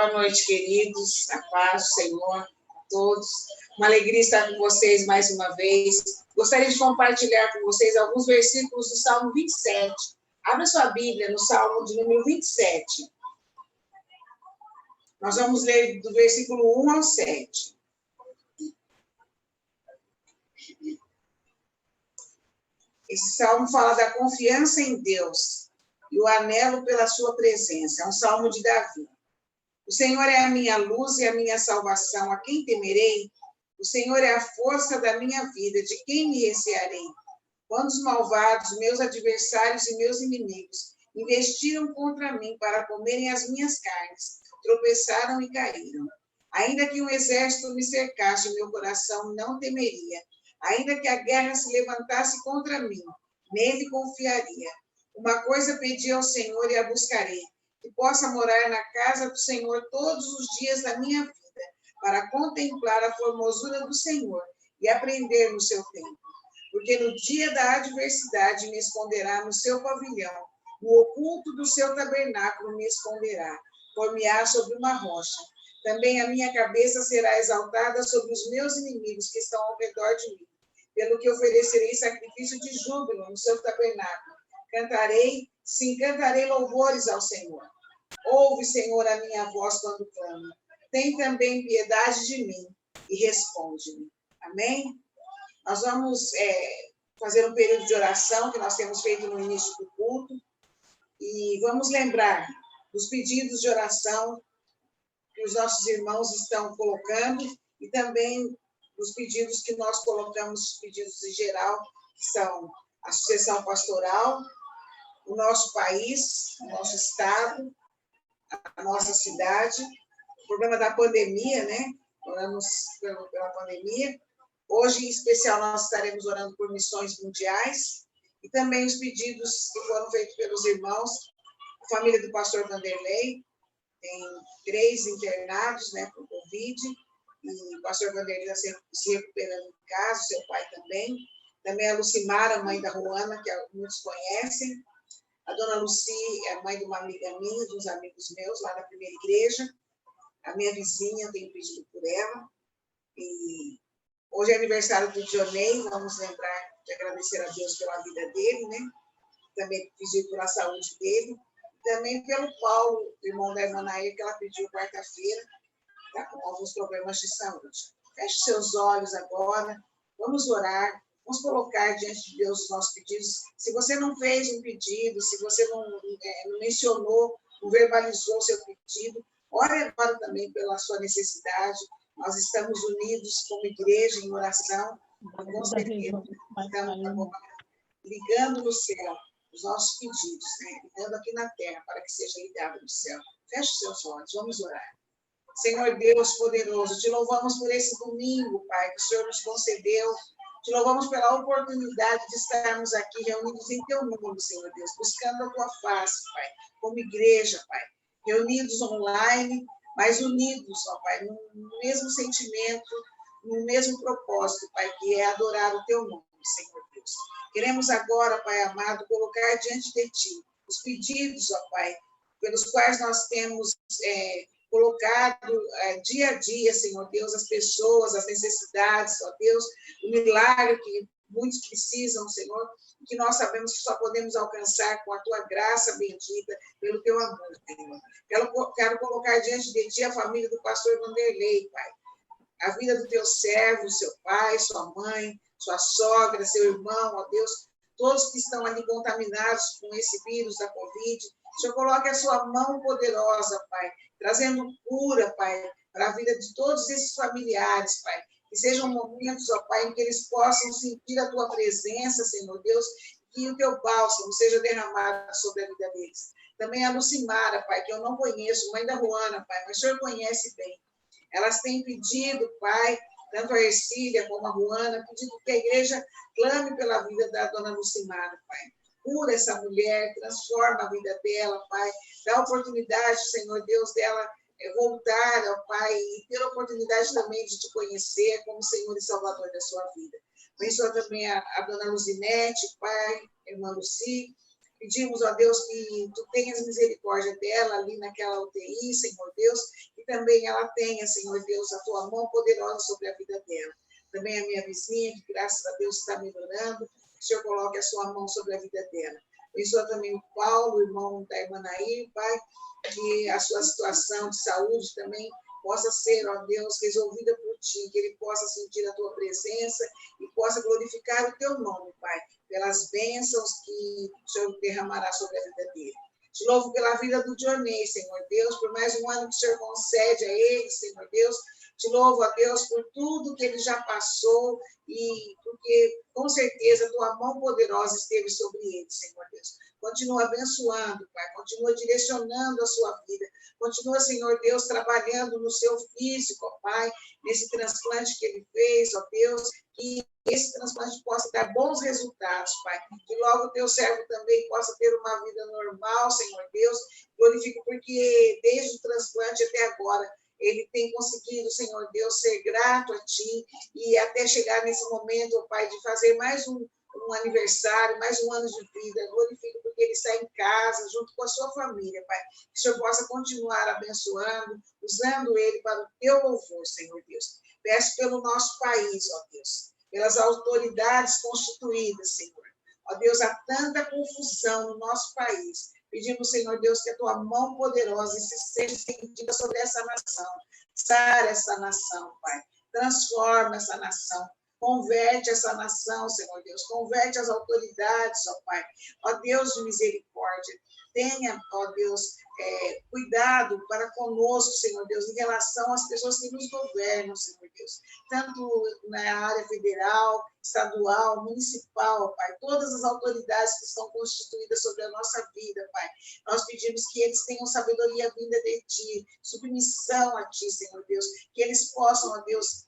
Boa noite, queridos. A paz do Senhor a todos. Uma alegria estar com vocês mais uma vez. Gostaria de compartilhar com vocês alguns versículos do Salmo 27. Abra sua Bíblia no Salmo de número 27. Nós vamos ler do versículo 1 ao 7. Esse salmo fala da confiança em Deus e o anelo pela sua presença. É um salmo de Davi. O Senhor é a minha luz e a minha salvação. A quem temerei? O Senhor é a força da minha vida. De quem me recearei? Quando os malvados, meus adversários e meus inimigos, investiram contra mim para comerem as minhas carnes, tropeçaram e caíram. Ainda que um exército me cercasse, meu coração não temeria. Ainda que a guerra se levantasse contra mim, nele confiaria. Uma coisa pedi ao Senhor e a buscarei, que possa morar na casa do Senhor todos os dias da minha vida, para contemplar a formosura do Senhor e aprender no seu tempo. Porque no dia da adversidade me esconderá no seu pavilhão, no oculto do seu tabernáculo me esconderá, por-me-á sobre uma rocha. Também a minha cabeça será exaltada sobre os meus inimigos que estão ao redor de mim, pelo que oferecerei sacrifício de júbilo no seu tabernáculo. Cantarei louvores ao Senhor. Ouve, Senhor, a minha voz quando clamo. Tem também piedade de mim e responde-me. Amém? Nós vamos fazer um período de oração que nós temos feito no início do culto e vamos lembrar dos pedidos de oração que os nossos irmãos estão colocando e também dos pedidos que nós colocamos, pedidos em geral, que são a sucessão pastoral, o nosso país, o nosso estado, a nossa cidade, o problema da pandemia, né? Oramos pela pandemia. Hoje, em especial, nós estaremos orando por missões mundiais e também os pedidos que foram feitos pelos irmãos, a família do pastor Vanderlei, tem 3 internados, né, por Covid, e o pastor Vanderlei está se recuperando em casa, seu pai também. Também a Lucimara, a mãe da Ruana, que muitos conhecem. A dona Luci é a mãe de uma amiga minha, de uns amigos meus, lá da primeira igreja. A minha vizinha, eu tenho pedido por ela. E hoje é aniversário do Dionei, vamos lembrar de agradecer a Deus pela vida dele, né? Também pedir pela saúde dele. Também pelo Paulo, irmão da irmã Nair, que ela pediu quarta-feira, está com alguns problemas de saúde. Feche seus olhos agora, vamos orar, vamos colocar diante de Deus os nossos pedidos. Se você não fez um pedido, se você não mencionou, não verbalizou o seu pedido, ore agora também pela sua necessidade. Nós estamos unidos como igreja em oração, com certeza estamos agora ligando no céu os nossos pedidos, né? Ligando aqui na terra para que seja ligado no céu. Feche seus olhos, vamos orar. Senhor Deus poderoso, te louvamos por esse domingo, Pai, que o Senhor nos concedeu. Te louvamos pela oportunidade de estarmos aqui reunidos em teu nome, Senhor Deus, buscando a tua face, Pai, como igreja, Pai, reunidos online, mas unidos, ó Pai, no mesmo sentimento, no mesmo propósito, Pai, que é adorar o teu nome, Senhor Deus. Queremos agora, Pai amado, colocar diante de ti os pedidos, ó Pai, pelos quais nós temos colocado dia a dia, Senhor Deus, as pessoas, as necessidades, ó Deus, o milagre que muitos precisam, Senhor, e que nós sabemos que só podemos alcançar com a tua graça bendita, pelo teu amor, Senhor. Quero colocar diante de ti a família do pastor Vanderlei, Pai, a vida do teu servo, seu pai, sua mãe, sua sogra, seu irmão, ó Deus, todos que estão ali contaminados com esse vírus da Covid. O Senhor coloque a sua mão poderosa, Pai, trazendo cura, Pai, para a vida de todos esses familiares, Pai. Que sejam momentos, ó Pai, em que eles possam sentir a tua presença, Senhor Deus, que o teu bálsamo seja derramado sobre a vida deles. Também a Lucimara, Pai, que eu não conheço, mãe da Ruana, Pai, mas o Senhor conhece bem. Elas têm pedido, Pai, tanto a Ercília como a Ruana, pedindo que a igreja clame pela vida da dona Lucimara, Pai. Cura essa mulher, transforma a vida dela, Pai. Dá a oportunidade, Senhor Deus, dela voltar, ó Pai, e ter a oportunidade também de te conhecer como Senhor e Salvador da sua vida. Abençoa também a dona Luzinete, Pai, a irmã Luci, Pedimos, ó Deus, que tu tenhas misericórdia dela ali naquela UTI, Senhor Deus, e também ela tenha, Senhor Deus, a tua mão poderosa sobre a vida dela. Também a minha vizinha, que graças a Deus está melhorando, o Senhor coloque a sua mão sobre a vida dela. Abençoa também o Paulo, o irmão da irmã Nair, Pai, que a sua situação de saúde também possa ser, ó Deus, resolvida por ti, que ele possa sentir a tua presença e possa glorificar o teu nome, Pai, pelas bênçãos que o Senhor derramará sobre a vida dele. Te louvo pela vida do Dionei, Senhor Deus, por mais um ano que o Senhor concede a ele, Senhor Deus. Te louvo, a Deus, por tudo que ele já passou e porque, com certeza, a tua mão poderosa esteve sobre ele, Senhor Deus. Continua abençoando, Pai, continua direcionando a sua vida. Continua, Senhor Deus, trabalhando no seu físico, ó Pai, nesse transplante que ele fez, ó Deus, que esse transplante possa dar bons resultados, Pai. Que logo o teu servo também possa ter uma vida normal, Senhor Deus. Glorifico porque desde o transplante até agora, ele tem conseguido, Senhor Deus, ser grato a Ti e até chegar nesse momento, ó Pai, de fazer mais um aniversário, mais um ano de vida. Glorifico porque ele está em casa, junto com a sua família, Pai. Que o Senhor possa continuar abençoando, usando ele para o Teu louvor, Senhor Deus. Peço pelo nosso país, ó Deus, pelas autoridades constituídas, Senhor. Ó Deus, há tanta confusão no nosso país. Pedimos, Senhor Deus, que a tua mão poderosa seja estendida sobre essa nação. Sara essa nação, Pai. Transforma essa nação. Converte essa nação, Senhor Deus. Converte as autoridades, ó Pai. Ó Deus de misericórdia. Tenha, ó Deus, cuidado para conosco, Senhor Deus, em relação às pessoas que nos governam, Senhor Deus. Tanto na área federal, estadual, municipal, Pai. Todas as autoridades que estão constituídas sobre a nossa vida, Pai. Nós pedimos que eles tenham sabedoria vinda de Ti, submissão a Ti, Senhor Deus. Que eles possam, ó Deus,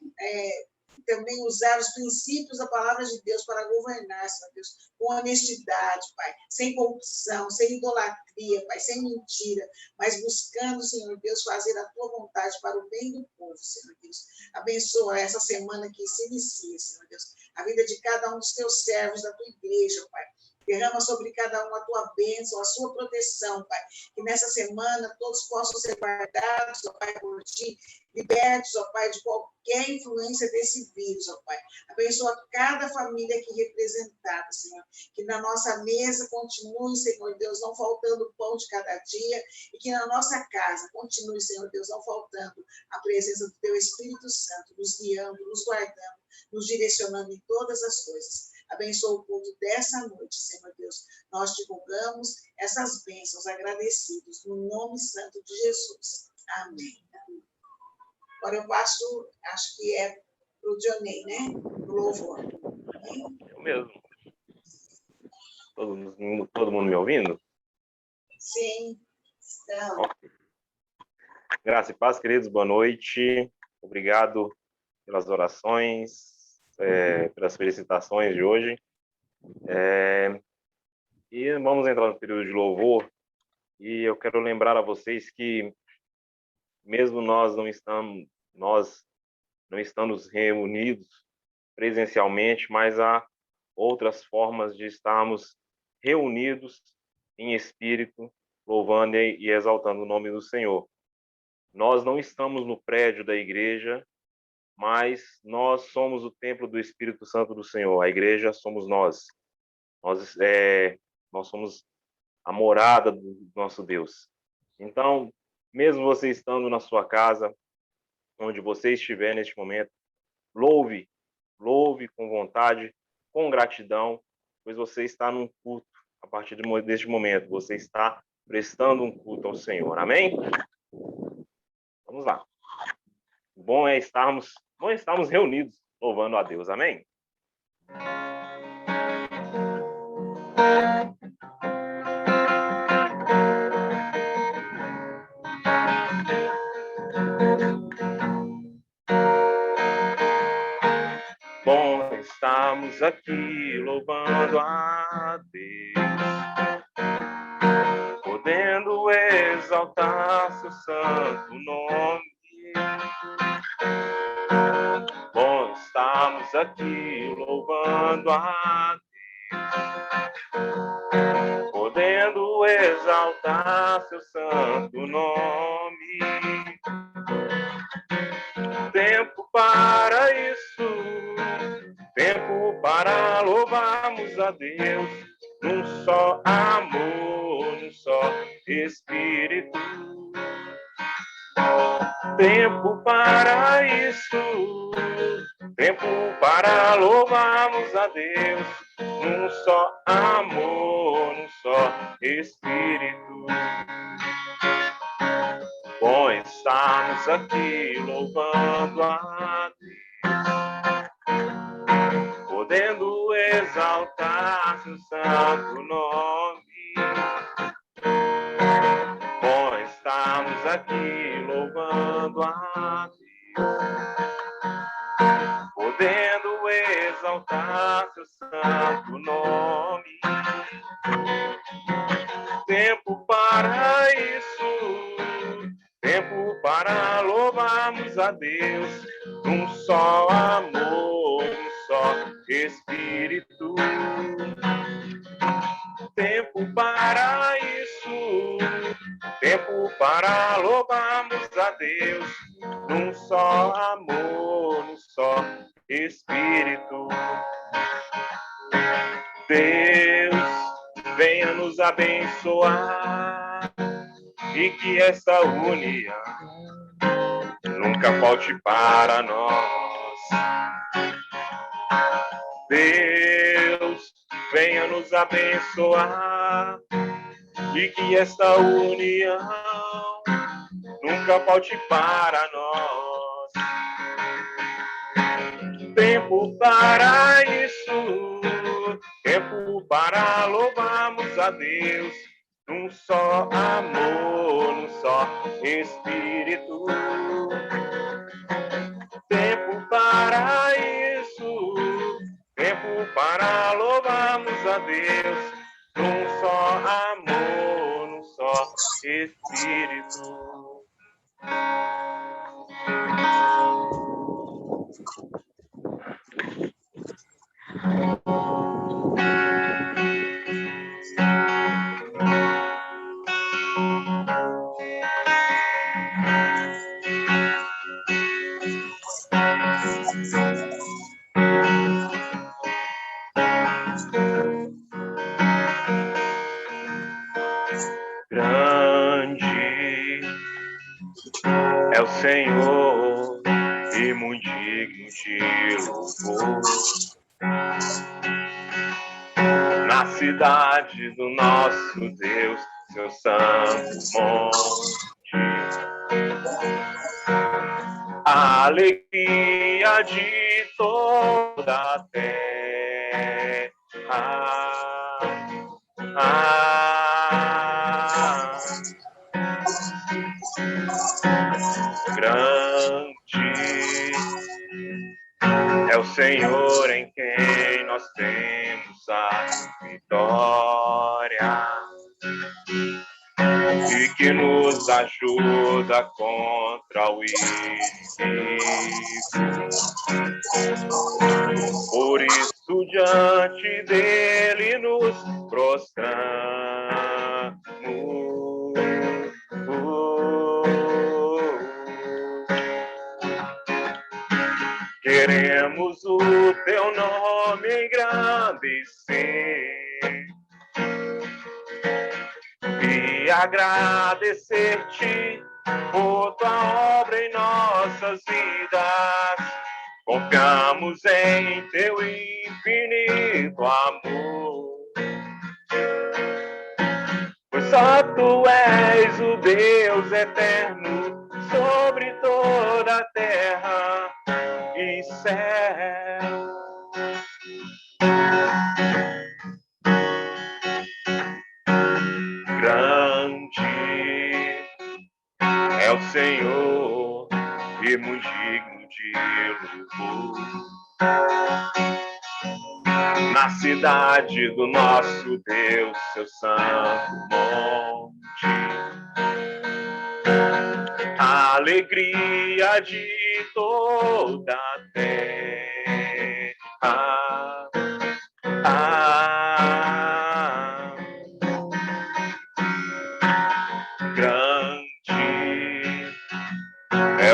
também usar os princípios da palavra de Deus para governar, Senhor Deus, com honestidade, Pai, sem corrupção, sem idolatria, Pai, sem mentira, mas buscando, Senhor Deus, fazer a Tua vontade para o bem do povo, Senhor Deus. Abençoa essa semana que se inicia, Senhor Deus, a vida de cada um dos Teus servos, da Tua igreja, Pai. Derrama sobre cada um a Tua bênção, a sua proteção, Pai. Que nessa semana todos possam ser guardados, ó Pai, por Ti, libertos, ó Pai, de qualquer influência desse vírus, ó Pai. Abençoa cada família aqui representada, Senhor. Que na nossa mesa continue, Senhor Deus, não faltando o pão de cada dia. E que na nossa casa continue, Senhor Deus, não faltando a presença do Teu Espírito Santo, nos guiando, nos guardando, nos direcionando em todas as coisas. Abençoa o culto dessa noite, Senhor Deus. Nós te rogamos essas bênçãos agradecidos, no nome santo de Jesus. Amém. Agora eu passo, acho que é para o Dionei, né? O louvor. Amém? Eu mesmo. Todo mundo me ouvindo? Sim. Então. Okay. Graça e paz, queridos, boa noite. Obrigado pelas orações, pelas felicitações de hoje. E vamos entrar no período de louvor. E eu quero lembrar a vocês que, mesmo nós não estamos reunidos presencialmente, mas há outras formas de estarmos reunidos em espírito, louvando e exaltando o nome do Senhor. Nós não estamos no prédio da igreja, mas nós somos o templo do Espírito Santo do Senhor. A igreja somos nós. Nós somos a morada do nosso Deus. Então, mesmo você estando na sua casa, onde você estiver neste momento, louve com vontade, com gratidão, pois você está num culto. A partir deste momento, você está prestando um culto ao Senhor. Amém? Vamos lá. Bom é estarmos reunidos louvando a Deus. Amém? Bom, estamos aqui louvando a Deus, podendo exaltar seu santo nome. Bom, estamos aqui louvando a Deus, podendo exaltar seu santo nome. Tempo para isso, tempo para louvarmos a Deus, num só amor, num só Espírito. Tempo para isso, tempo para louvarmos a Deus, num só amor, num só Espírito. Bom estarmos aqui louvando a Deus, podendo exaltar seu santo nome. Bom estarmos aqui louvando a Deus, podendo exaltar seu santo nome. Tempo para isso, tempo para louvarmos a Deus, num só amor, num só Espírito. Tempo para isso, tempo para louvarmos a Deus, num só amor, num só Espírito. Deus, venha nos abençoar e que esta união nunca falte para nós. Deus, venha nos abençoar e que esta união nunca falte para nós. Tempo para isso, tempo para louvarmos a Deus, num só amor, num só Espírito. Tempo para isso, tempo para louvarmos a Deus, num só amor, num só Espírito. Grande é o Senhor e muito digno de louvor. Na cidade do nosso Deus, seu santo monte, a alegria de toda a terra. Grande é o Senhor em quem nós temos a vitória e que nos ajuda contra o inimigo. Por isso diante dele nos prostramos. Queremos o teu nome engrandecer e agradecer-te por tua obra em nossas vidas. Confiamos em teu infinito amor, pois só tu és o Deus eterno sobre toda a terra e céu. Grande é o Senhor e muito digno de louvor. Na cidade do nosso Deus, seu santo monte, a alegria de toda a terra.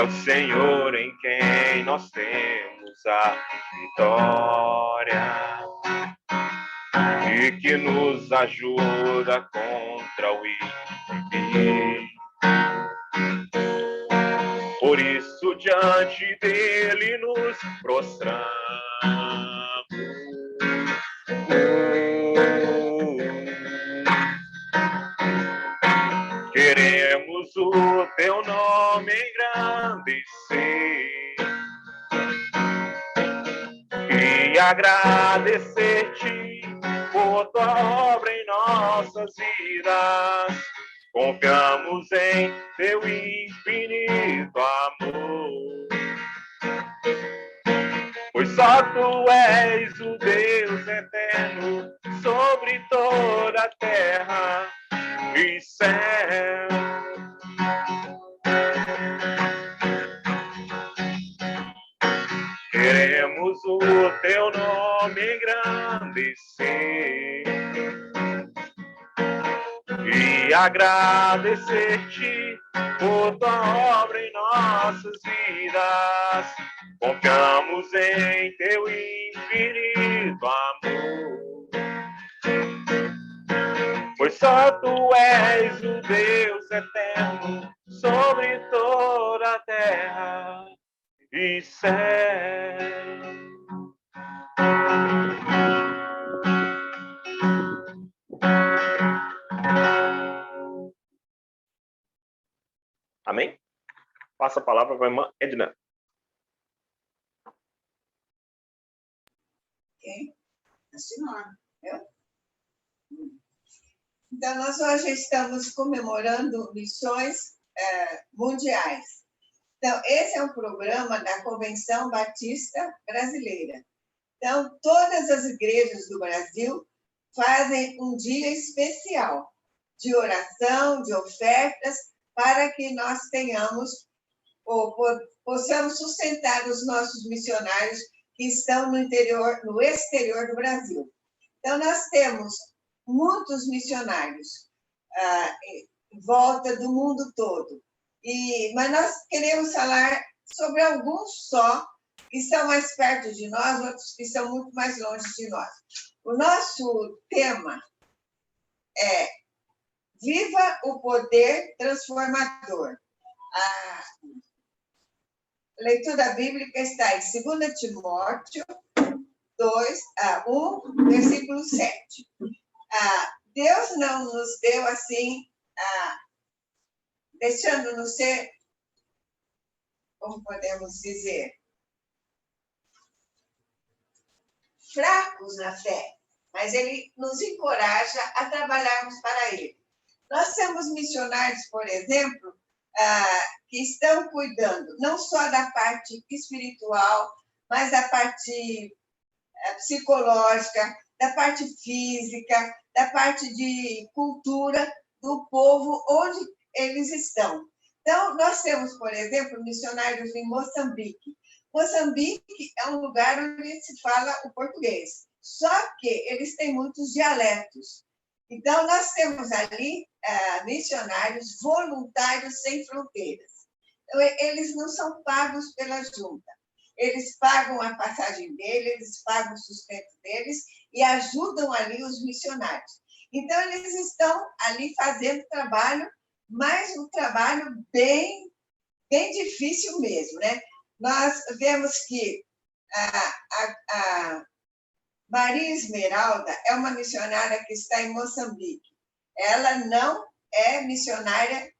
o Senhor em quem nós temos a vitória e que nos ajuda contra o inimigo. Por isso, diante dele nos prostramos. Queremos o teu nome engrandecer e agradecer-te por tua obra em nossas vidas. Confiamos em teu infinito amor, pois só tu és o Deus eterno sobre toda a terra e céu. Queremos o teu nome engrandecer e agradecer-te por tua obra em nossas vidas. Confiamos em teu infinito amor, pois só tu és o Deus eterno sobre toda a terra e céu. Amém? Passa a palavra para a irmã Edna. Ok? A senhora. Então, nós hoje estamos comemorando missões mundiais. Então, esse é um programa da Convenção Batista Brasileira. Então, todas as igrejas do Brasil fazem um dia especial de oração, de ofertas, para que nós tenhamos, ou possamos sustentar os nossos missionários que estão no exterior do Brasil. Então, nós temos muitos missionários em volta do mundo todo. Mas nós queremos falar sobre alguns só, que estão mais perto de nós, outros que estão muito mais longe de nós. O nosso tema é Viva o Poder Transformador. A leitura bíblica está em 2 Timóteo 1, versículo 7. Deus não nos deu assim, deixando-nos ser, como podemos dizer, fracos na fé, mas Ele nos encoraja a trabalharmos para Ele. Nós temos missionários, por exemplo, que estão cuidando não só da parte espiritual, mas da parte psicológica, da parte física, da parte de cultura do povo onde eles estão. Então, nós temos, por exemplo, missionários em Moçambique. Moçambique é um lugar onde se fala o português, só que eles têm muitos dialetos. Então, nós temos ali missionários voluntários sem fronteiras. Então, eles não são pagos pela junta. Eles pagam a passagem deles, eles pagam o sustento deles e ajudam ali os missionários. Então, eles estão ali fazendo trabalho, mas um trabalho bem, bem difícil mesmo, né? Nós vemos que a Maria Esmeralda é uma missionária que está em Moçambique. Ela não é missionária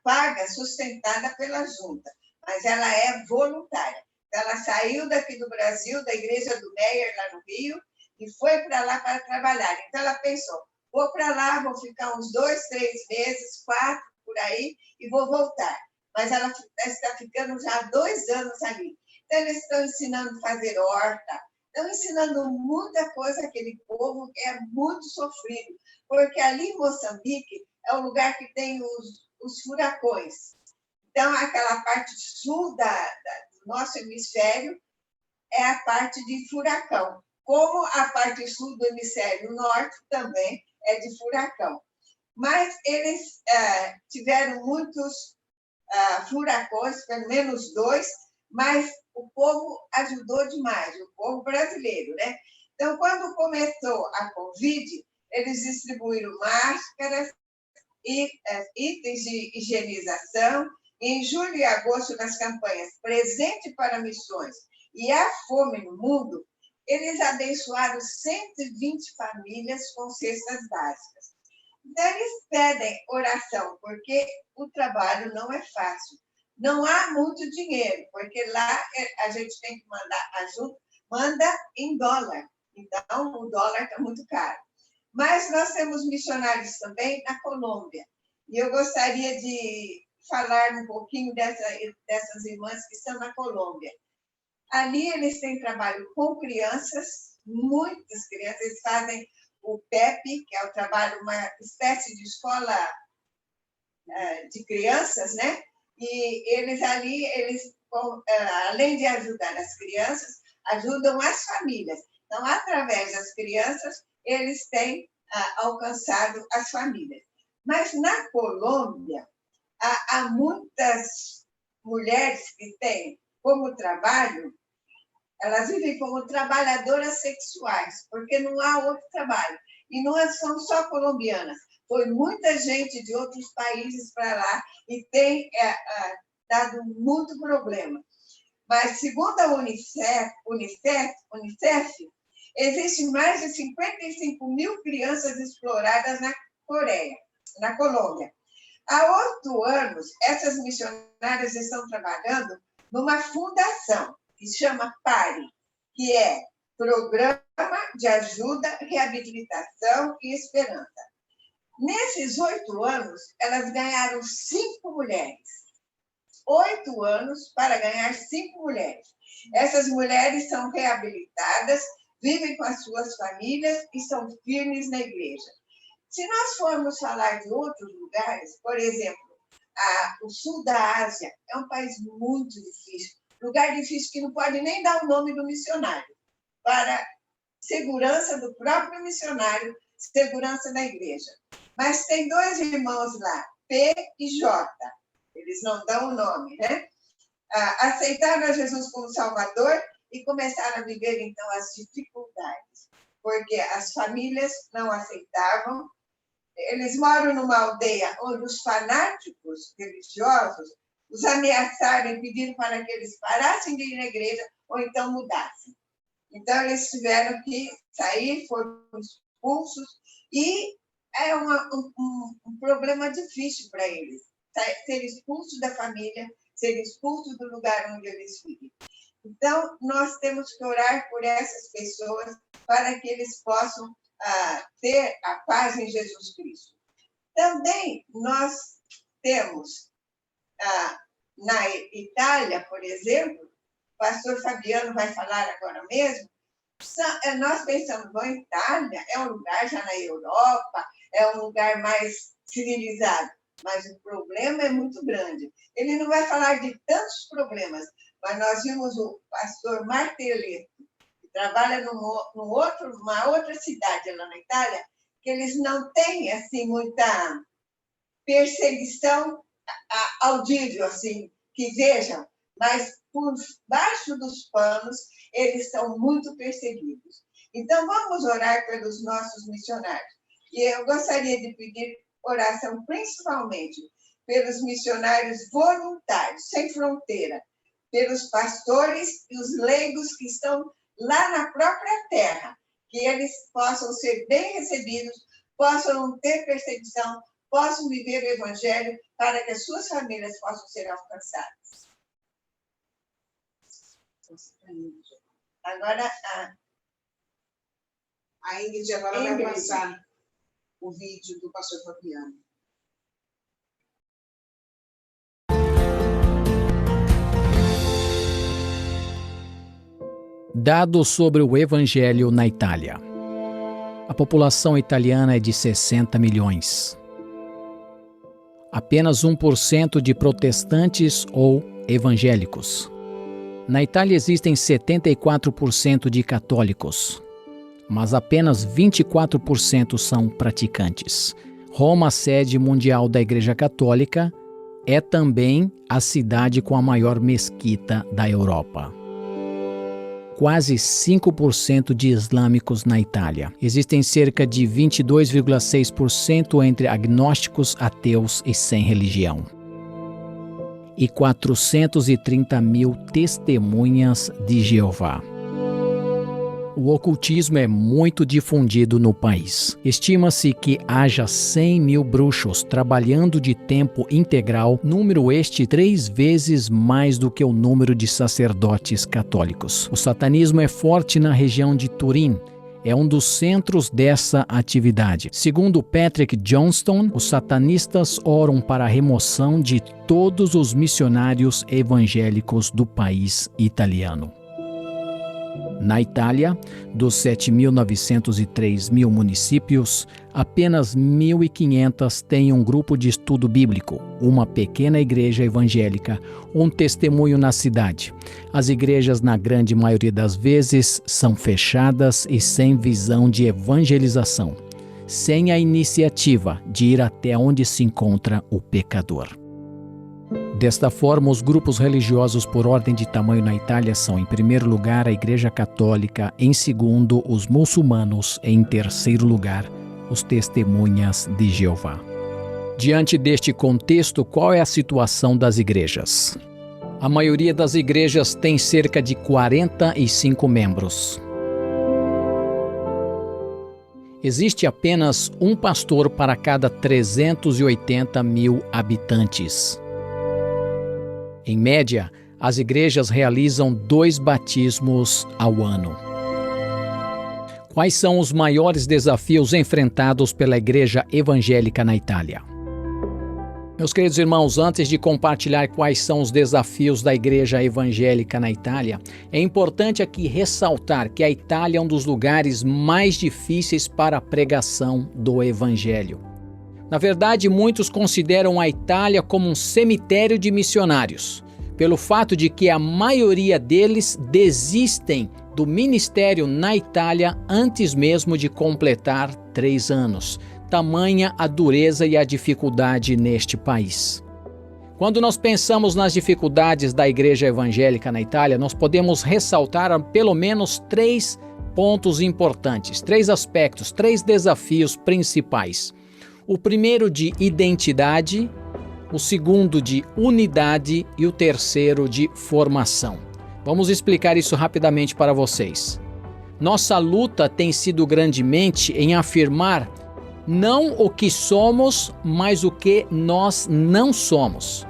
paga, sustentada pela junta, mas ela é voluntária. Ela saiu daqui do Brasil, da igreja do Meyer, lá no Rio, e foi para lá para trabalhar. Então, ela pensou, vou para lá, vou ficar uns 2, 3 meses, 4, por aí, e vou voltar. Mas ela está ficando já há 2 anos ali. Então, eles estão ensinando a fazer horta, estão ensinando muita coisa àquele povo que é muito sofrido, porque ali em Moçambique é o lugar que tem os furacões. Então, aquela parte sul do nosso hemisfério é a parte de furacão, como a parte sul do hemisfério norte também é de furacão. Mas eles tiveram muitos furacões, pelo menos 2, mas o povo ajudou demais, o povo brasileiro, né? Então, quando começou a Covid, eles distribuíram máscaras e itens de higienização. Em julho e agosto, nas campanhas Presente para Missões e A Fome no Mundo, eles abençoaram 120 famílias com cestas básicas. Então, eles pedem oração, porque o trabalho não é fácil. Não há muito dinheiro, porque lá a gente tem que mandar ajuda, manda em dólar. Então, o dólar está muito caro. Mas nós temos missionários também na Colômbia. E eu gostaria de falar um pouquinho dessas irmãs que estão na Colômbia. Ali eles têm trabalho com crianças, muitas crianças. Eles fazem o PEP, que é o trabalho, uma espécie de escola de crianças, né? E eles ali, além de ajudar as crianças, ajudam as famílias. Então, através das crianças, eles têm alcançado as famílias. Mas na Colômbia, há muitas mulheres que têm como trabalho, elas vivem como trabalhadoras sexuais, porque não há outro trabalho. E não são só colombianas, foi muita gente de outros países para lá e tem dado muito problema. Mas, segundo a Unicef, existem mais de 55 mil crianças exploradas na Colômbia. Há 8 anos, essas missionárias estão trabalhando numa fundação que se chama PARE, que é Programa de Ajuda, Reabilitação e Esperança. Nesses 8 anos, elas ganharam 5 mulheres. 8 anos para ganhar 5 mulheres. Essas mulheres são reabilitadas, vivem com as suas famílias e são firmes na igreja. Se nós formos falar de outros lugares, por exemplo, o sul da Ásia é um país muito difícil, lugar difícil que não pode nem dar o nome do missionário, para segurança do próprio missionário, segurança da igreja. Mas tem 2 irmãos lá, P e J, eles não dão o nome, né? Aceitaram a Jesus como Salvador e começaram a viver, então, as dificuldades, porque as famílias não aceitavam. Eles moram numa aldeia onde os fanáticos religiosos os ameaçaram e pediram para que eles parassem de ir na igreja ou então mudassem. Então, eles tiveram que sair, foram expulsos, e é um problema difícil para eles, ser expulsos da família, ser expulsos do lugar onde eles vivem. Então, nós temos que orar por essas pessoas para que eles possam ter a paz em Jesus Cristo. Também nós temos, na Itália, por exemplo, o pastor Fabiano vai falar agora mesmo, nós pensamos, bom, Itália é um lugar já na Europa, é um lugar mais civilizado, mas o problema é muito grande. Ele não vai falar de tantos problemas, mas nós vimos o pastor Martelletto, que trabalha numa outra cidade lá na Itália, que eles não têm assim, muita perseguição audível, assim, que vejam, mas por baixo dos panos eles são muito perseguidos. Então, vamos orar pelos nossos missionários. E eu gostaria de pedir oração principalmente pelos missionários voluntários, sem fronteira, pelos pastores e os leigos que estão lá na própria terra, que eles possam ser bem recebidos, possam não ter perseguição, possam viver o evangelho para que as suas famílias possam ser alcançadas. Agora, a Ingrid agora vai passar o vídeo do pastor Fabiano. Dados sobre o Evangelho na Itália. A população italiana é de 60 milhões. Apenas 1% de protestantes ou evangélicos. Na Itália existem 74% de católicos, mas apenas 24% são praticantes. Roma, sede mundial da Igreja Católica, é também a cidade com a maior mesquita da Europa. Quase 5% de islâmicos na Itália. Existem cerca de 22,6% entre agnósticos, ateus e sem religião. E 430 mil testemunhas de Jeová. O ocultismo é muito difundido no país. Estima-se que haja 100 mil bruxos trabalhando de tempo integral, número este 3 vezes mais do que o número de sacerdotes católicos. O satanismo é forte na região de Turim. É um dos centros dessa atividade. Segundo Patrick Johnston, os satanistas oram para a remoção de todos os missionários evangélicos do país italiano. Na Itália, dos 7.903 mil municípios, apenas 1.500 têm um grupo de estudo bíblico, uma pequena igreja evangélica, um testemunho na cidade. As igrejas, na grande maioria das vezes, são fechadas e sem visão de evangelização, sem a iniciativa de ir até onde se encontra o pecador. Desta forma, os grupos religiosos por ordem de tamanho na Itália são, em primeiro lugar, a Igreja Católica, em segundo, os muçulmanos e, em terceiro lugar, os Testemunhas de Jeová. Diante deste contexto, qual é a situação das igrejas? A maioria das igrejas tem cerca de 45 membros. Existe apenas um pastor para cada 380 mil habitantes. Em média, as igrejas realizam 2 batismos ao ano. Quais são os maiores desafios enfrentados pela igreja evangélica na Itália? Meus queridos irmãos, antes de compartilhar quais são os desafios da igreja evangélica na Itália, é importante aqui ressaltar que a Itália é um dos lugares mais difíceis para a pregação do evangelho. Na verdade, muitos consideram a Itália como um cemitério de missionários, pelo fato de que a maioria deles desistem do ministério na Itália antes mesmo de completar 3 anos. Tamanha a dureza e a dificuldade neste país. Quando nós pensamos nas dificuldades da igreja evangélica na Itália, nós podemos ressaltar pelo menos 3 pontos importantes, 3 aspectos, 3 desafios principais. O primeiro de identidade, o segundo de unidade e o terceiro de formação. Vamos explicar isso rapidamente para vocês. Nossa luta tem sido grandemente em afirmar não o que somos, mas o que nós não somos.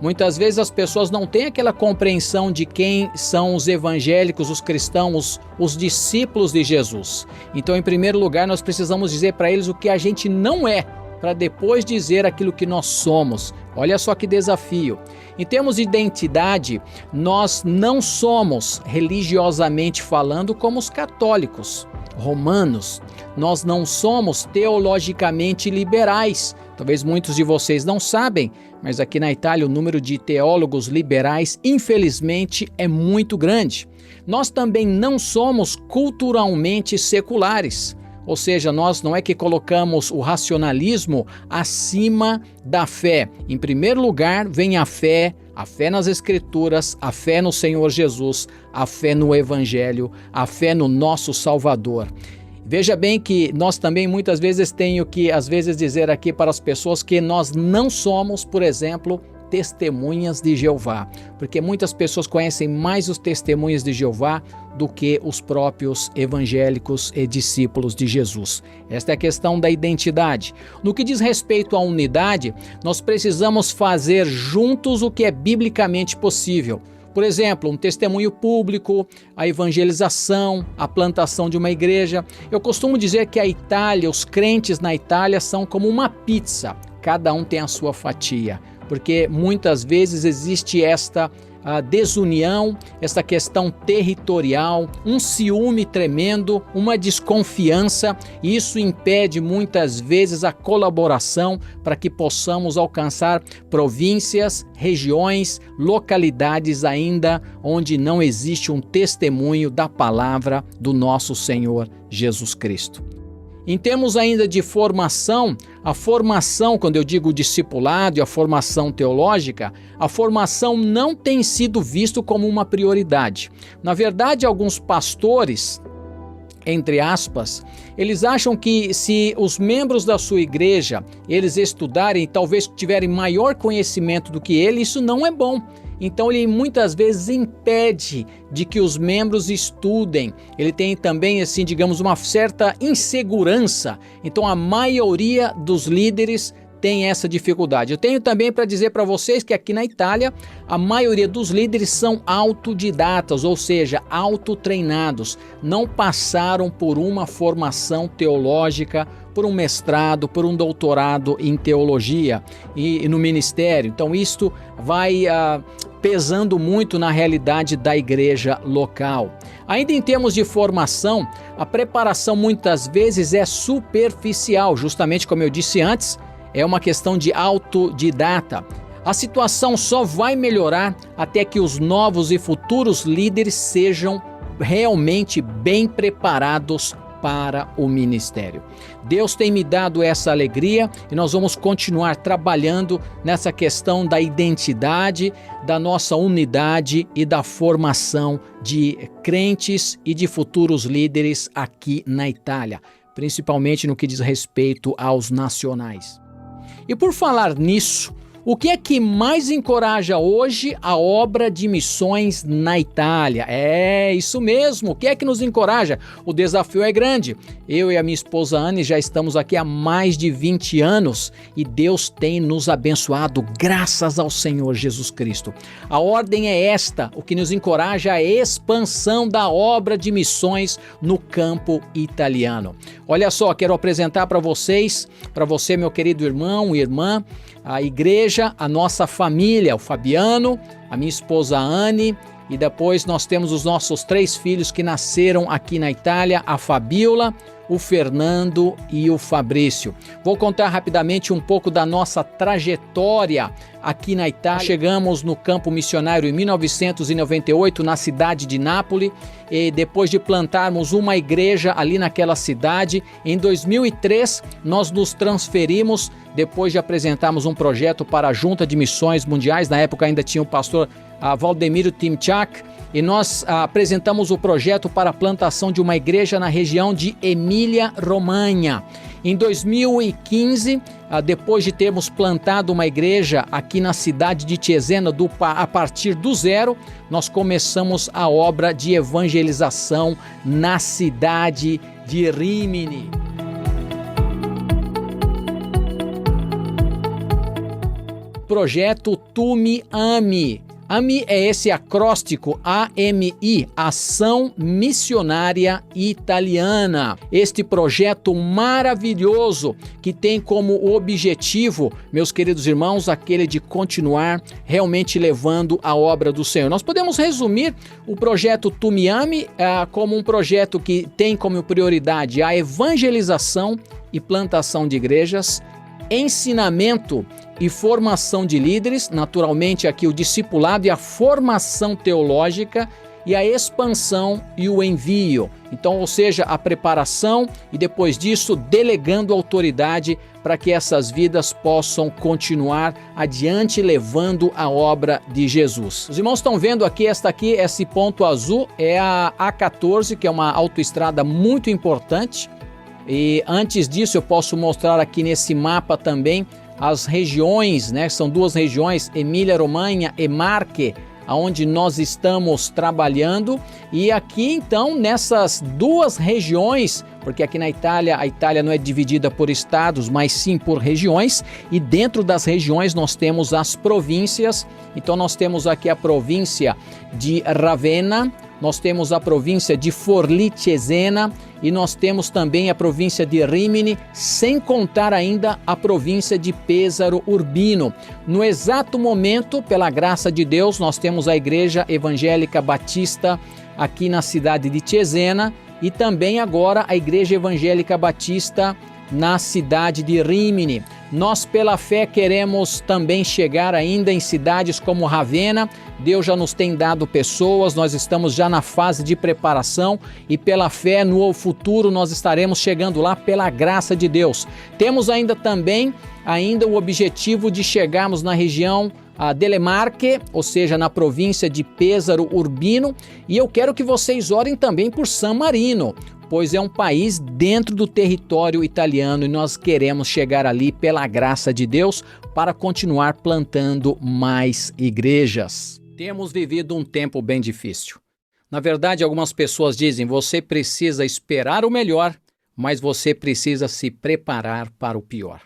Muitas vezes as pessoas não têm aquela compreensão de quem são os evangélicos, os cristãos, os discípulos de Jesus. Então, em primeiro lugar, nós precisamos dizer para eles o que a gente não é, para depois dizer aquilo que nós somos. Olha só que desafio. Em termos de identidade, nós não somos, religiosamente falando, como os católicos, romanos. Nós não somos teologicamente liberais. Talvez muitos de vocês não sabem, mas aqui na Itália o número de teólogos liberais, infelizmente, é muito grande. Nós também não somos culturalmente seculares. Ou seja, nós não é que colocamos o racionalismo acima da fé. Em primeiro lugar, vem a fé nas Escrituras, a fé no Senhor Jesus, a fé no Evangelho, a fé no nosso Salvador. Veja bem que nós também muitas vezes tenho que, dizer aqui para as pessoas que nós não somos, por exemplo, testemunhas de Jeová, porque muitas pessoas conhecem mais os testemunhas de Jeová do que os próprios evangélicos e discípulos de Jesus. Esta é a questão da identidade. No que diz respeito à unidade, nós precisamos fazer juntos o que é biblicamente possível. Por exemplo, um testemunho público, a evangelização, a plantação de uma igreja. Eu costumo dizer que a Itália, os crentes na Itália são como uma pizza, cada um tem a sua fatia, porque muitas vezes existe esta desunião, esta questão territorial, um ciúme tremendo, uma desconfiança, e isso impede muitas vezes a colaboração para que possamos alcançar províncias, regiões, localidades ainda onde não existe um testemunho da palavra do nosso Senhor Jesus Cristo. Em termos ainda de formação, a formação, quando eu digo discipulado e a formação teológica, a formação não tem sido visto como uma prioridade. Na verdade, alguns pastores, entre aspas, eles acham que se os membros da sua igreja, eles estudarem e talvez tiverem maior conhecimento do que ele, isso não é bom. Então ele muitas vezes impede de que os membros estudem. Ele tem também, assim, digamos, uma certa insegurança. Então a maioria dos líderes tem essa dificuldade. Eu tenho também para dizer para vocês que aqui na Itália, a maioria dos líderes são autodidatas, ou seja, autotreinados. Não passaram por uma formação teológica, por um mestrado, por um doutorado em teologia e no ministério. Então isto vai pesando muito na realidade da igreja local. Ainda em termos de formação, a preparação muitas vezes é superficial, justamente como eu disse antes, é uma questão de autodidata. A situação só vai melhorar até que os novos e futuros líderes sejam realmente bem preparados para o ministério. Deus tem me dado essa alegria e nós vamos continuar trabalhando nessa questão da identidade, da nossa unidade e da formação de crentes e de futuros líderes aqui na Itália, principalmente no que diz respeito aos nacionais. E por falar nisso, o que é que mais encoraja hoje a obra de missões na Itália? É isso mesmo, o que é que nos encoraja? O desafio é grande. Eu e a minha esposa Anne já estamos aqui há mais de 20 anos e Deus tem nos abençoado graças ao Senhor Jesus Cristo. A ordem é esta, o que nos encoraja é a expansão da obra de missões no campo italiano. Olha só, quero apresentar para vocês, para você, meu querido irmão e irmã, a igreja, a nossa família, o Fabiano, a minha esposa Anne, e depois nós temos os nossos 3 filhos que nasceram aqui na Itália, a Fabiola, o Fernando e o Fabrício. Vou contar rapidamente um pouco da nossa trajetória aqui na Itália. Chegamos no campo missionário em 1998, na cidade de Nápoles, e depois de plantarmos uma igreja ali naquela cidade, em 2003 nós nos transferimos, depois de apresentarmos um projeto para a Junta de Missões Mundiais. Na época ainda tinha o pastor Valdemiro Timchak, e nós apresentamos o projeto para a plantação de uma igreja na região de Emília-Romanha. Em 2015, depois de termos plantado uma igreja aqui na cidade de Cesena a partir do zero, nós começamos a obra de evangelização na cidade de Rimini. Projeto Tu Me Ami. AMI é esse acróstico AMI, Ação Missionária Italiana. Este projeto maravilhoso que tem como objetivo, meus queridos irmãos, aquele de continuar realmente levando a obra do Senhor. Nós podemos resumir o projeto Tu Me Ami como um projeto que tem como prioridade a evangelização e plantação de igrejas, ensinamento e formação de líderes, naturalmente aqui o discipulado e a formação teológica e a expansão e o envio. Então, ou seja, a preparação e depois disso delegando autoridade para que essas vidas possam continuar adiante levando a obra de Jesus. Os irmãos estão vendo aqui, esse ponto azul é a A14, que é uma autoestrada muito importante. E antes disso eu posso mostrar aqui nesse mapa também as regiões, né? São 2 regiões, Emília-Romanha e Marche, onde nós estamos trabalhando. E aqui então nessas 2 regiões, porque aqui na Itália, a Itália não é dividida por estados, mas sim por regiões, e dentro das regiões nós temos as províncias. Então nós temos aqui a província de Ravenna, nós temos a província de Forlì-Cesena e nós temos também a província de Rimini, sem contar ainda a província de Pesaro Urbino. No exato momento, pela graça de Deus, nós temos a Igreja Evangélica Batista aqui na cidade de Cesena e também agora a Igreja Evangélica Batista na cidade de Rímini. Nós, pela fé, queremos também chegar ainda em cidades como Ravenna. Deus já nos tem dado pessoas, nós estamos já na fase de preparação e pela fé no futuro nós estaremos chegando lá pela graça de Deus. Temos ainda também o objetivo de chegarmos na região Delemarque, ou seja, na província de Pesaro Urbino, e eu quero que vocês orem também por San Marino, pois é um país dentro do território italiano e nós queremos chegar ali pela graça de Deus para continuar plantando mais igrejas. Temos vivido um tempo bem difícil. Na verdade, algumas pessoas dizem, você precisa esperar o melhor, mas você precisa se preparar para o pior.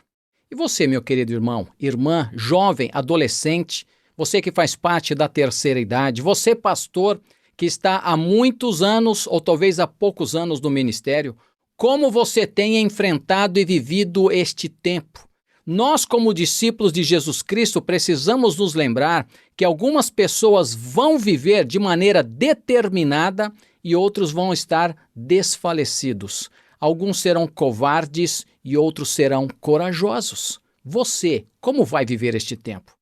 E você, meu querido irmão, irmã, jovem, adolescente, você que faz parte da terceira idade, você, pastor, que está há muitos anos ou talvez há poucos anos no ministério, como você tem enfrentado e vivido este tempo? Nós, como discípulos de Jesus Cristo, precisamos nos lembrar que algumas pessoas vão viver de maneira determinada e outros vão estar desfalecidos. Alguns serão covardes e outros serão corajosos. Você, como vai viver este tempo?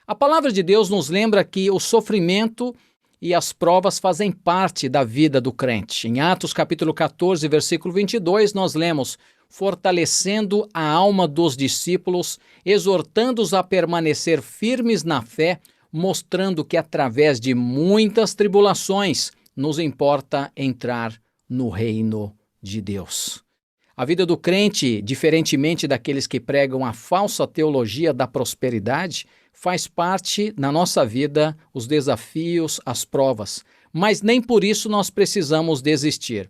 A palavra de Deus nos lembra que o sofrimento e as provas fazem parte da vida do crente. Em Atos capítulo 14, versículo 22, nós lemos: fortalecendo a alma dos discípulos, exortando-os a permanecer firmes na fé, mostrando que através de muitas tribulações nos importa entrar no reino de Deus. A vida do crente, diferentemente daqueles que pregam a falsa teologia da prosperidade, faz parte na nossa vida os desafios, as provas, mas nem por isso nós precisamos desistir.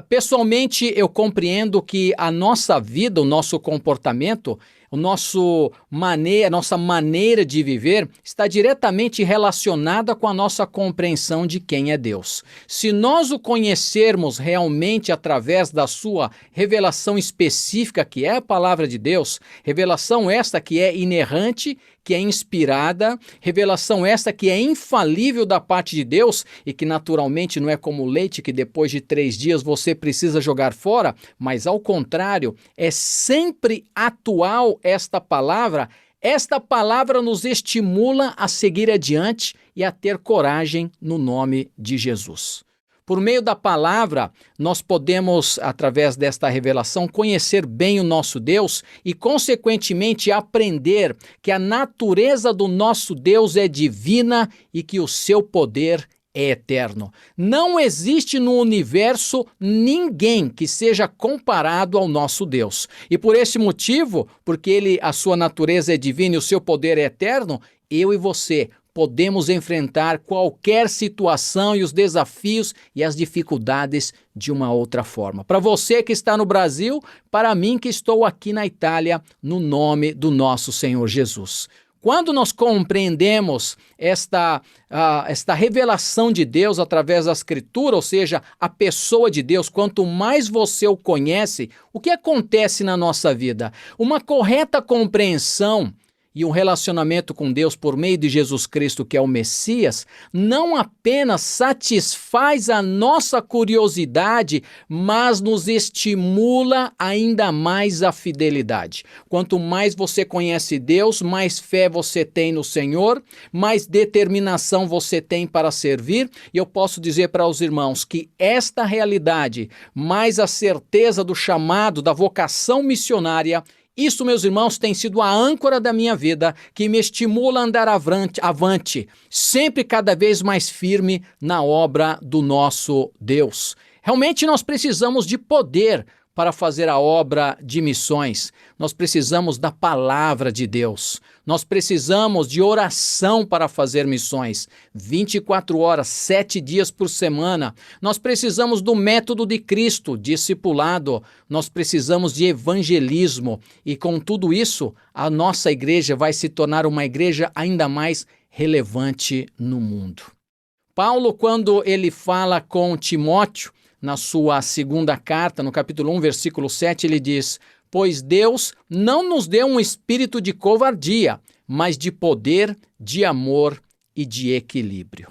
Pessoalmente, eu compreendo que a nossa vida, o nosso comportamento, a nossa maneira de viver está diretamente relacionada com a nossa compreensão de quem é Deus. Se nós o conhecermos realmente através da sua revelação específica, que é a palavra de Deus, revelação esta que é inerrante, que é inspirada, revelação esta que é infalível da parte de Deus e que naturalmente não é como leite que depois de 3 dias você precisa jogar fora, mas ao contrário, é sempre atual esta palavra nos estimula a seguir adiante e a ter coragem no nome de Jesus. Por meio da palavra, nós podemos, através desta revelação, conhecer bem o nosso Deus e, consequentemente, aprender que a natureza do nosso Deus é divina e que o seu poder é eterno. Não existe no universo ninguém que seja comparado ao nosso Deus. E por esse motivo, porque a sua natureza é divina e o seu poder é eterno, eu e você podemos enfrentar qualquer situação e os desafios e as dificuldades de uma outra forma. Para você que está no Brasil, para mim que estou aqui na Itália, no nome do nosso Senhor Jesus. Quando nós compreendemos esta revelação de Deus através da Escritura, ou seja, a pessoa de Deus, quanto mais você o conhece, o que acontece na nossa vida? Uma correta compreensão e um relacionamento com Deus por meio de Jesus Cristo, que é o Messias, não apenas satisfaz a nossa curiosidade, mas nos estimula ainda mais a fidelidade. Quanto mais você conhece Deus, mais fé você tem no Senhor, mais determinação você tem para servir. E eu posso dizer para os irmãos que esta realidade, mais a certeza do chamado, da vocação missionária, isso, meus irmãos, tem sido a âncora da minha vida, que me estimula a andar avante, sempre cada vez mais firme na obra do nosso Deus. Realmente nós precisamos de poder para fazer a obra de missões. Nós precisamos da palavra de Deus. Nós precisamos de oração para fazer missões. 24 horas, 7 dias por semana. Nós precisamos do método de Cristo, discipulado. Nós precisamos de evangelismo. E com tudo isso, a nossa igreja vai se tornar uma igreja ainda mais relevante no mundo. Paulo, quando ele fala com Timóteo, na sua segunda carta, no capítulo 1, versículo 7, ele diz: pois Deus não nos deu um espírito de covardia, mas de poder, de amor e de equilíbrio.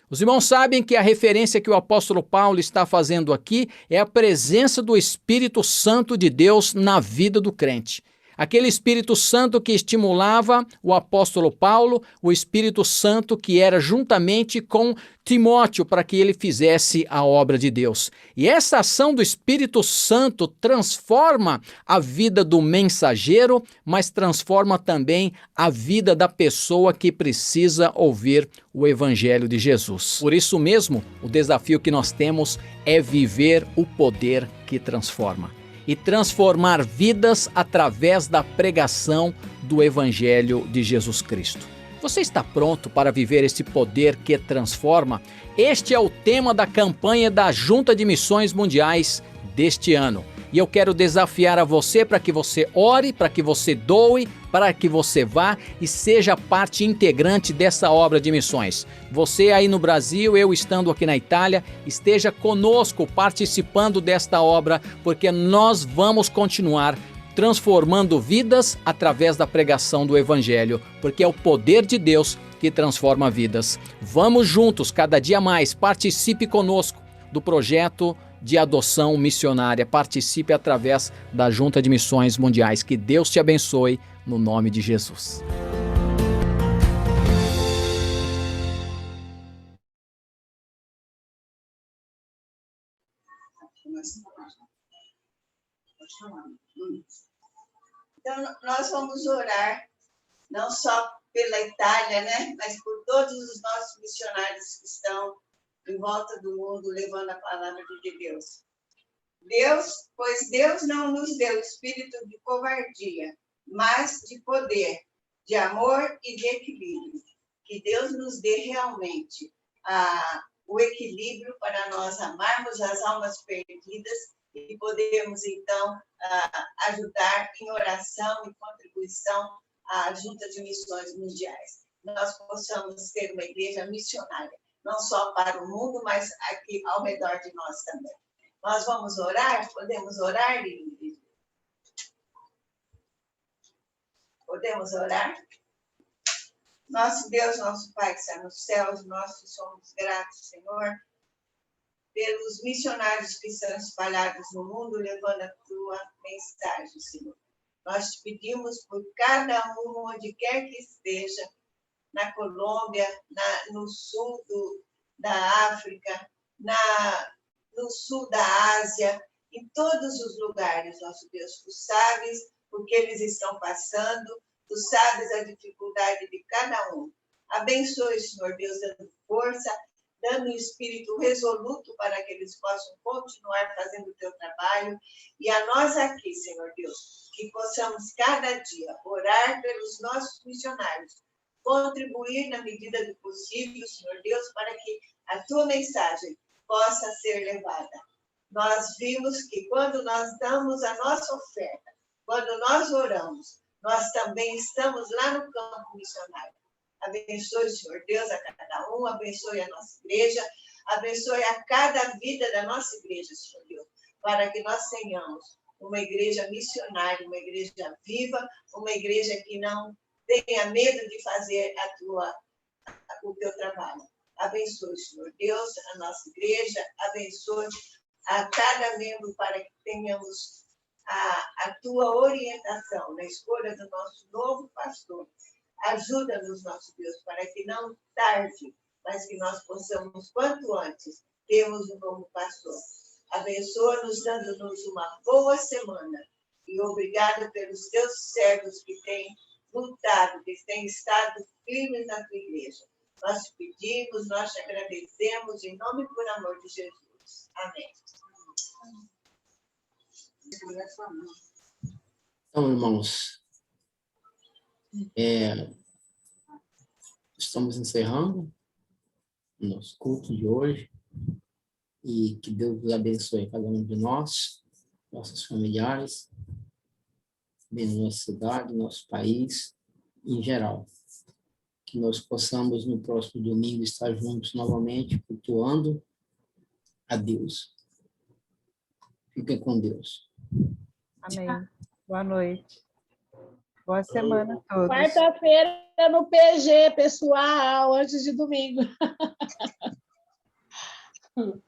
Os irmãos sabem que a referência que o apóstolo Paulo está fazendo aqui é a presença do Espírito Santo de Deus na vida do crente. Aquele Espírito Santo que estimulava o apóstolo Paulo, o Espírito Santo que era juntamente com Timóteo para que ele fizesse a obra de Deus. E essa ação do Espírito Santo transforma a vida do mensageiro, mas transforma também a vida da pessoa que precisa ouvir o Evangelho de Jesus. Por isso mesmo, o desafio que nós temos é viver o poder que transforma e transformar vidas através da pregação do Evangelho de Jesus Cristo. Você está pronto para viver esse poder que transforma? Este é o tema da campanha da Junta de Missões Mundiais deste ano. E eu quero desafiar a você para que você ore, para que você doe, para que você vá e seja parte integrante dessa obra de missões. Você aí no Brasil, eu estando aqui na Itália, esteja conosco participando desta obra, porque nós vamos continuar transformando vidas através da pregação do Evangelho, porque é o poder de Deus que transforma vidas. Vamos juntos, cada dia mais, participe conosco do projeto de adoção missionária. Participe através da Junta de Missões Mundiais. Que Deus te abençoe, no nome de Jesus. Então, nós vamos orar, não só pela Itália, né, mas por todos os nossos missionários que estão em volta do mundo, levando a palavra de Deus. Pois Deus não nos deu espírito de covardia, mas de poder, de amor e de equilíbrio. Que Deus nos dê realmente o equilíbrio para nós amarmos as almas perdidas e podermos, então, ajudar em oração e contribuição à Junta de Missões Mundiais. Nós possamos ter uma igreja missionária, não só para o mundo, mas aqui ao redor de nós também. Nós vamos orar? Podemos orar, Ingrid? Podemos orar? Nosso Deus, nosso Pai que está nos céus, nós te somos gratos, Senhor, pelos missionários que estão espalhados no mundo, levando a tua mensagem, Senhor. Nós te pedimos por cada um, onde quer que esteja, na Colômbia, no sul da África, no sul da Ásia, em todos os lugares, nosso Deus. Tu sabes o que eles estão passando, tu sabes a dificuldade de cada um. Abençoe, Senhor Deus, dando força, dando um espírito resoluto para que eles possam continuar fazendo o teu trabalho. E a nós aqui, Senhor Deus, que possamos cada dia orar pelos nossos missionários, contribuir na medida do possível, Senhor Deus, para que a tua mensagem possa ser levada. Nós vimos que quando nós damos a nossa oferta, quando nós oramos, nós também estamos lá no campo missionário. Abençoe, Senhor Deus, a cada um, abençoe a nossa igreja, abençoe a cada vida da nossa igreja, Senhor Deus, para que nós tenhamos uma igreja missionária, uma igreja viva, uma igreja que não tenha medo de fazer o teu trabalho. Abençoe, Senhor Deus, a nossa igreja, abençoe a cada membro para que tenhamos a tua orientação na escolha do nosso novo pastor. Ajuda-nos, nosso Deus, para que não tarde, mas que nós possamos, quanto antes, termos um novo pastor. Abençoa-nos, dando-nos uma boa semana. E obrigado pelos teus servos que têm lutado, que têm estado firmes na tua igreja. Nós te pedimos, nós te agradecemos, em nome e por amor de Jesus. Amém. Então, irmãos, estamos encerrando o nosso culto de hoje e que Deus nos abençoe cada um de nós, nossos familiares, bem na nossa cidade, nosso país, em geral. Que nós possamos, no próximo domingo, estar juntos novamente, cultuando a Deus. Fiquem com Deus. Amém. Boa noite. Boa semana a todos. Quarta-feira no PG, pessoal, antes de domingo. Hum.